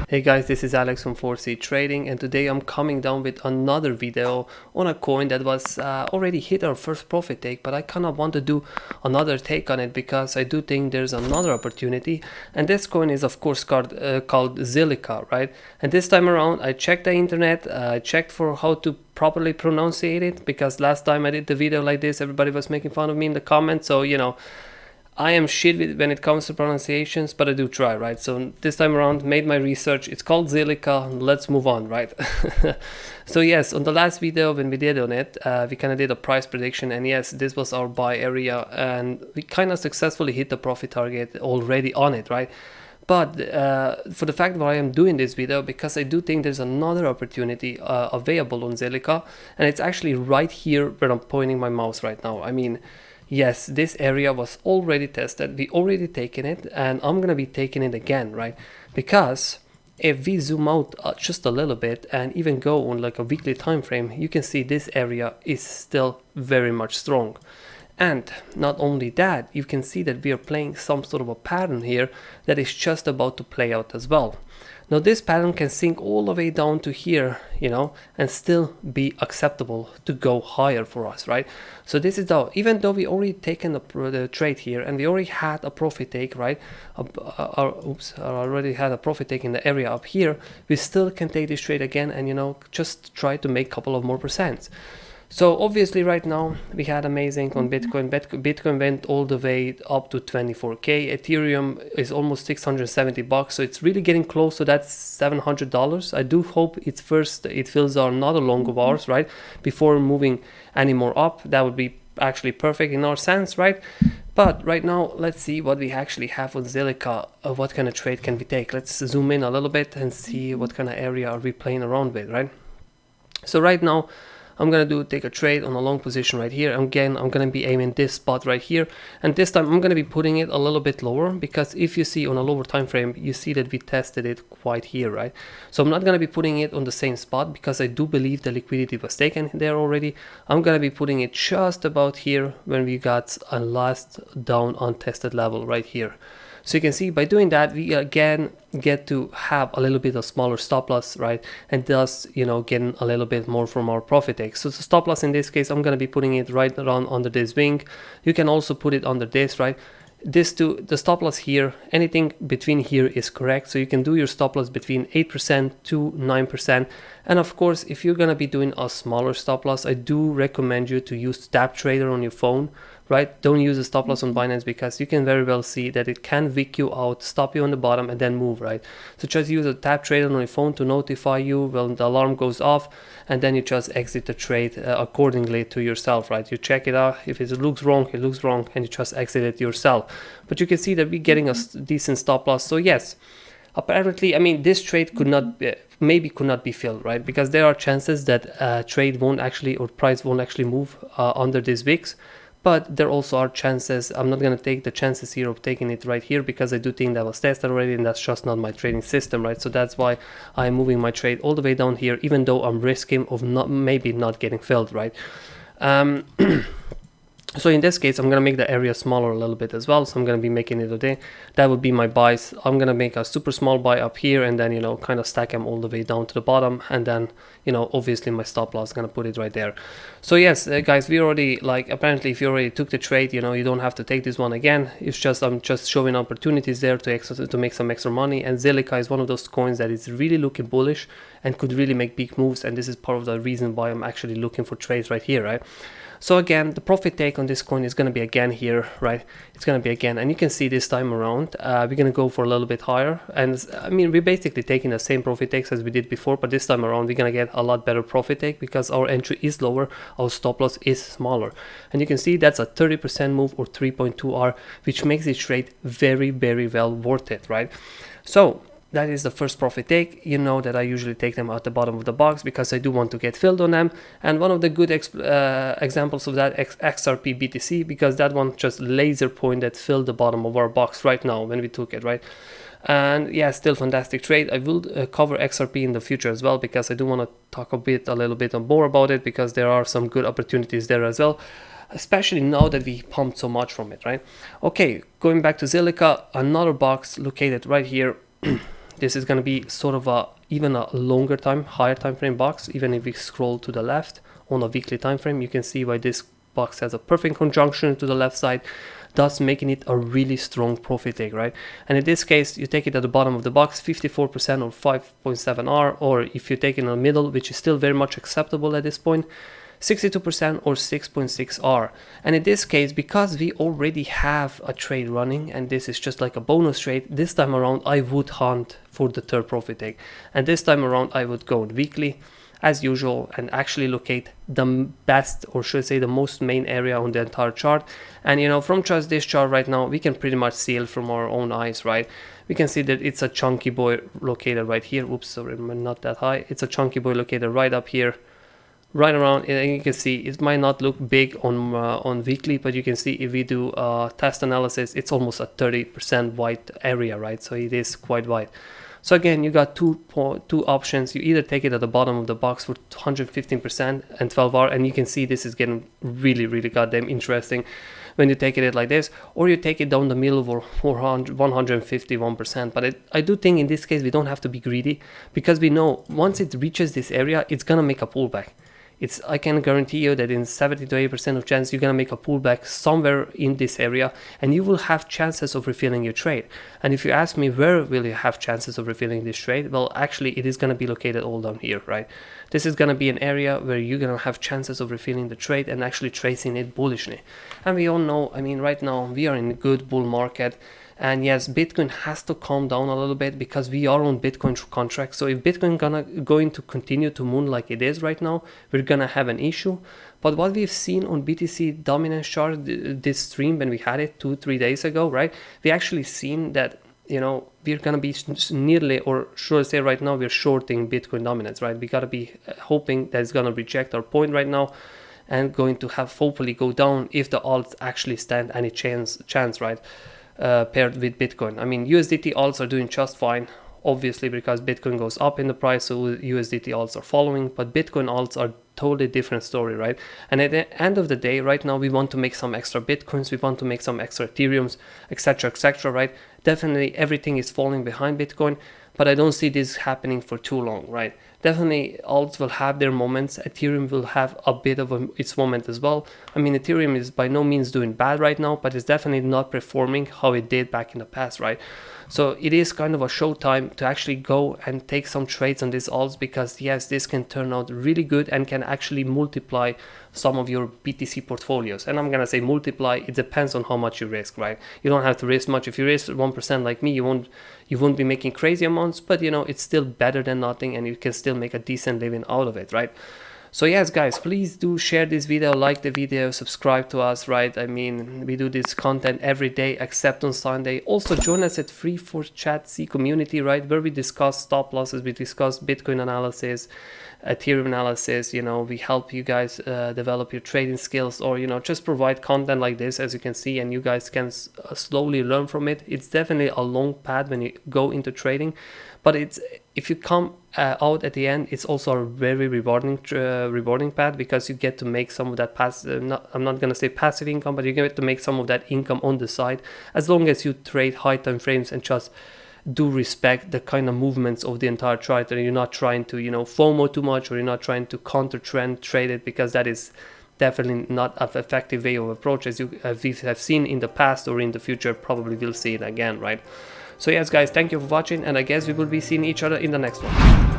Hey guys, this is Alex from 4C Trading, and today I'm coming down with another video on a coin that was already hit our first profit take, but I kind of want to do another take on it because I do think there's another opportunity. And this coin is of course called Zilliqa, right? And this time around I checked the internet, I checked for how to properly pronunciate it, because last time I did the video like this everybody was making fun of me in the comments, so you know, I am shit when it comes to pronunciations, but I do try, right? So this time around, made my research. It's called Zilliqa. Let's move on, right? So yes, on the last video when we did on it, we kind of did a price prediction, and yes, this was our buy area, and we kind of successfully hit the profit target already on it, right? But for the fact that I am doing this video, because I do think there's another opportunity available on Zilliqa, and it's actually right here where I'm pointing my mouse right now. I mean, yes, this area was already tested, we already taken it, and I'm gonna be taking it again, right? Because if we zoom out just a little bit and even go on like a weekly time frame, you can see this area is still very much strong. And not only that, you can see that we are playing some sort of a pattern here that is just about to play out as well. Now this pattern can sink all the way down to here, you know, and still be acceptable to go higher for us, right? So this is the, even though we already taken the trade here and we already had a profit take, right? I already had a profit take in the area up here, we still can take this trade again and, you know, just try to make a couple of more percents. So obviously right now we had amazing on Bitcoin. Bitcoin went all the way up to 24k. Ethereum is almost 670 bucks, so it's really getting close to that $700. I do hope it fills another long of ours, right, before moving any more up. That would be actually perfect in our sense, right? But right now let's see what we actually have on Zilliqa. What kind of trade can we take? Let's zoom in a little bit and see what kind of area are we playing around with, right? So right now I'm gonna take a trade on a long position right here. Again, I'm gonna be aiming this spot right here, and this time I'm gonna be putting it a little bit lower, because if you see on a lower time frame, you see that we tested it quite here, right? So I'm not gonna be putting it on the same spot because I do believe the liquidity was taken there already. I'm gonna be putting it just about here when we got a last down untested level right here. So you can see by doing that, we again get to have a little bit of smaller stop loss, right? And thus, you know, getting a little bit more from our profit take. So the stop loss in this case, I'm going to be putting it right around under this wing. You can also put it under this, right? This to the stop loss here, anything between here is correct. So you can do your stop loss between 8% to 9%. And of course, if you're going to be doing a smaller stop loss, I do recommend you to use Tap Trader on your phone, right? Don't use a stop loss on Binance, because you can very well see that it can wick you out, stop you on the bottom and then move, right? So just use a Tap Trader on your phone to notify you when the alarm goes off, and then you just exit the trade accordingly to yourself, right? You check it out. If it looks wrong, it looks wrong, and you just exit it yourself. But you can see that we're getting a decent stop loss. So yes, apparently, I mean, this trade could not be filled, right? Because there are chances that trade won't actually, or price won't actually move under these wicks. But there also are chances, I'm not going to take the chances here of taking it right here, because I do think that was tested already, and that's just not my trading system, right? So that's why I'm moving my trade all the way down here, even though I'm risking of maybe not getting filled, right? So in this case, I'm going to make the area smaller a little bit as well. So I'm going to be making it today. That would be my buys. I'm going to make a super small buy up here, and then, you know, kind of stack them all the way down to the bottom. And then, you know, obviously my stop loss is going to put it right there. So yes, guys, we already, like, apparently if you already took the trade, you know, you don't have to take this one again. It's just, I'm just showing opportunities there to make some extra money. And Zilliqa is one of those coins that is really looking bullish and could really make big moves. And this is part of the reason why I'm actually looking for trades right here, right? So again, the profit take on this coin is going to be again here, right? It's going to be again, and you can see this time around, we're going to go for a little bit higher. And I mean, we're basically taking the same profit takes as we did before, but this time around, we're going to get a lot better profit take because our entry is lower, our stop loss is smaller. And you can see that's a 30% move or 3.2R, which makes this trade very, very well worth it, right? So that is the first profit take. You know that I usually take them at the bottom of the box because I do want to get filled on them. And one of the good examples of that XRP BTC, because that one just laser pointed filled the bottom of our box right now when we took it, right? And yeah, still fantastic trade. I will cover XRP in the future as well, because I do want to talk a little bit more about it, because there are some good opportunities there as well. especially now that we pumped so much from it, right? Okay, going back to Zilliqa, another box located right here. This is going to be sort of even a longer time, higher time frame box. Even if we scroll to the left on a weekly time frame, you can see why this box has a perfect conjunction to the left side, thus making it a really strong profit take, right? And in this case, you take it at the bottom of the box, 54% or 5.7R, or if you take it in the middle, which is still very much acceptable at this point, 62% or 6.6R. And in this case, because we already have a trade running and this is just like a bonus trade, this time around I would hunt for the third profit take, and this time around I would go weekly as usual and actually locate the best, or should I say the most main area on the entire chart. And you know, from just this chart right now, we can pretty much see it from our own eyes, right? We can see that it's a chunky boy located right here. Oops, sorry, not that high. It's a chunky boy located right up here, right around, and you can see it might not look big on weekly, but you can see if we do test analysis, it's almost a 30% white area, right? So it is quite wide. So again, you got two options. You either take it at the bottom of the box for 115% and 12R, and you can see this is getting really goddamn interesting when you take it like this, or you take it down the middle for 151%. But I do think in this case we don't have to be greedy, because we know once it reaches this area, it's gonna make a pullback. I can guarantee you that in 70 to 80% of chance you're gonna make a pullback somewhere in this area, and you will have chances of refilling your trade. And if you ask me where will you have chances of refilling this trade, well, actually it is gonna be located all down here, right? This is gonna be an area where you're gonna have chances of refilling the trade and actually tracing it bullishly. And we all know, I mean, right now we are in a good bull market. And yes, Bitcoin has to calm down a little bit because we are on Bitcoin contracts. So if Bitcoin going to continue to moon like it is right now, we're gonna have an issue. But what we've seen on BTC dominance chart this stream when we had it 2-3 days ago, right? We actually seen that, you know, we're gonna be nearly, or should I say right now, we're shorting Bitcoin dominance, right? We gotta be hoping that it's gonna reject our point right now and going to have hopefully go down if the alts actually stand any chance, right? Paired with Bitcoin. I mean, USDT alts are doing just fine, obviously, because Bitcoin goes up in the price, so USDT alts are following, but Bitcoin alts are totally different story, right? And at the end of the day, right now, we want to make some extra Bitcoins, we want to make some extra Ethereums, etc., right? Definitely everything is falling behind Bitcoin, but I don't see this happening for too long, right? Definitely alts will have their moments. Ethereum will have a bit of its moment as well. I mean, Ethereum is by no means doing bad right now, but it's definitely not performing how it did back in the past, right? So it is kind of a showtime to actually go and take some trades on these alts, because yes, this can turn out really good and can actually multiply some of your BTC portfolios. And I'm gonna say multiply, it depends on how much you risk, right? You don't have to risk much. If you risk 1% like me, you won't be making crazy amounts, but you know, it's still better than nothing, and you can still make a decent living out of it, right? So yes, guys, please do share this video, like the video, subscribe to us, right? I mean, we do this content every day except on Sunday. Also join us at Free for Chat C community, right? Where we discuss stop losses, we discuss Bitcoin analysis, Ethereum analysis, you know, we help you guys develop your trading skills, or, you know, just provide content like this, as you can see, and you guys can slowly learn from it. It's definitely a long path when you go into trading, but if you come out at the end, it's also a very rewarding path, because you get to make some of that I'm not gonna say passive income, but you get to make some of that income on the side, as long as you trade high time frames and just do respect the kind of movements of the entire chart, and you're not trying to, you know, FOMO too much, or you're not trying to counter trend trade it, because that is definitely not an effective way of approach, as we have seen in the past, or in the future probably will see it again, right? So yes, guys, thank you for watching, and I guess we will be seeing each other in the next one.